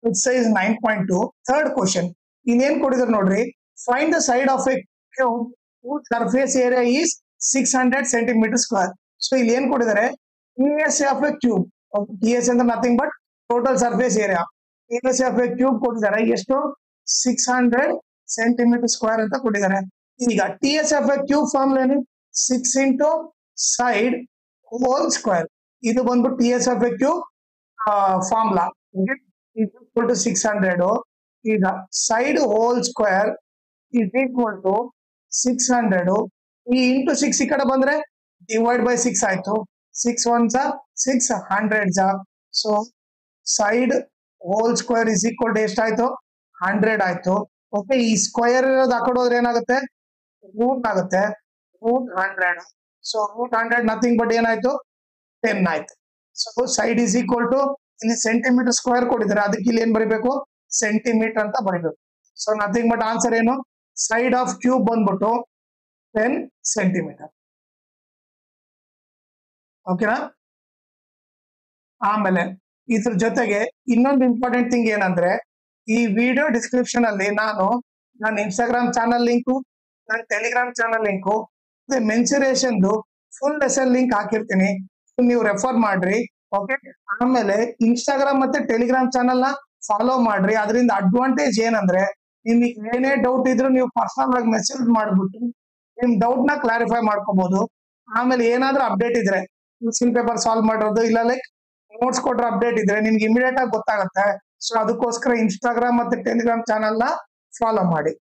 It says 9.2. Third question. ಇನ್ನೇನ್ ಕೊಡಿದ್ರು ನೋಡ್ರಿ. Find the side of a cube whose surface area is 600 centimeter square. So ಇಲ್ಲಿ ಏನ್ ಕೊಡಿದ್ದಾರೆ? PSA of a cube. PSA ಅಂದ್ರೆ nothing but total surface area. PSA of a cube ಕೊಡಿದ್ದಾರೆ. ಎಷ್ಟು? 600 centimeter square ಅಂತ ಕೊಟ್ಟಿದ್ದಾರೆ. ಈಗ TSA of a cube formula ಏನು? 6 into side whole square. ಇದು ಬಂದ್ಬಿಟ್ಟು TSA of a cube formula. is equal to 600. ಈಗ side whole square is equal to 600. ಈ into 6 ಈ ಕಡೆ ಬಂದ್ರೆ ಡಿವೈಡ್ ಬೈ 6 ಆಯ್ತು. 6 1s 6 100s. So side whole square is equal to ಎಷ್ಟಾಯ್ತು? 100 ಆಯ್ತು. ಓಕೆ, ಈ ಸ್ಕ್ವೇರ್ ಇರೋದು ಆ ಕಡೆ ಹೋದ್ರೆ ಏನಾಗುತ್ತೆ? ರೂಟ್ ಆಗುತ್ತೆ. Root 100. So root 100 nothing but ಏನಾಯ್ತು? 10 ಆಯ್ತು. So side is equal to ಇಲ್ಲಿ ಸೆಂಟಿಮೀಟರ್ ಸ್ಕ್ವೇರ್ ಕೊಟ್ಟಿದ್ದಾರೆ, ಅದಕ್ಕೆ ಇಲ್ಲಿ ಏನ್ ಬರೀಬೇಕು? ಸೆಂಟಿಮೀಟರ್ ಅಂತ ಬರೀಬೇಕು. ಸೊ ನಥಿಂಗ್ ಬಟ್ ಆನ್ಸರ್ ಏನು? ಸೈಡ್ ಆಫ್ ಕ್ಯೂಬ್ ಬಂದ್ಬಿಟ್ಟು 10 ಸೆಂಟಿಮೀಟರ್. ಓಕೆನಾ? ಆಮೇಲೆ ಇದ್ರ ಜೊತೆಗೆ ಇನ್ನೊಂದು ಇಂಪಾರ್ಟೆಂಟ್ ಥಿಂಗ್ ಏನಂದ್ರೆ, ಈ ವಿಡಿಯೋ ಡಿಸ್ಕ್ರಿಪ್ಷನ್ ಅಲ್ಲಿ ನನ್ನ ಇನ್ಸ್ಟಾಗ್ರಾಮ್ ಚಾನಲ್ ಲಿಂಕು, ನನ್ನ Telegram channel link, mensuration full lesson link ಹಾಕಿರ್ತೀನಿ, ನೀವು ರೆಫರ್ ಮಾಡ್ರಿ. ಓಕೆ, ಆಮೇಲೆ ಇನ್ಸ್ಟಾಗ್ರಾಮ್ ಮತ್ತೆ ಟೆಲಿಗ್ರಾಮ್ ಚಾನಲ್ ನ ಫಾಲೋ ಮಾಡ್ರಿ. ಅದರಿಂದ ಅಡ್ವಾಂಟೇಜ್ ಏನಂದ್ರೆ, ನಿಮಗೆ ಏನೇ ಡೌಟ್ ಇದ್ರು ನೀವು ಪರ್ಸನಲ್ ಆಗಿ ಮೆಸೇಜ್ ಮಾಡ್ಬಿಟ್ಟು ನಿಮ್ ಡೌಟ್ ನ ಕ್ಲಾರಿಫೈ ಮಾಡ್ಕೋಬಹುದು. ಆಮೇಲೆ ಏನಾದ್ರೂ ಅಪ್ಡೇಟ್ ಇದ್ರೆ, ಕ್ವಶ್ಚನ್ ಪೇಪರ್ ಸಾಲ್ವ್ ಮಾಡೋದು ಇಲ್ಲ ಲೈಕ್ ನೋಟ್ಸ್ ಕೊಟ್ರೆ ಅಪ್ಡೇಟ್ ಇದ್ರೆ ನಿಮ್ಗೆ ಇಮಿಡಿಯೇಟ್ ಆಗಿ ಗೊತ್ತಾಗುತ್ತೆ. ಸೊ ಅದಕ್ಕೋಸ್ಕರ ಇನ್ಸ್ಟಾಗ್ರಾಮ್ ಮತ್ತೆ ಟೆಲಿಗ್ರಾಮ್ ಚಾನಲ್ ನ ಫಾಲೋ ಮಾಡಿ.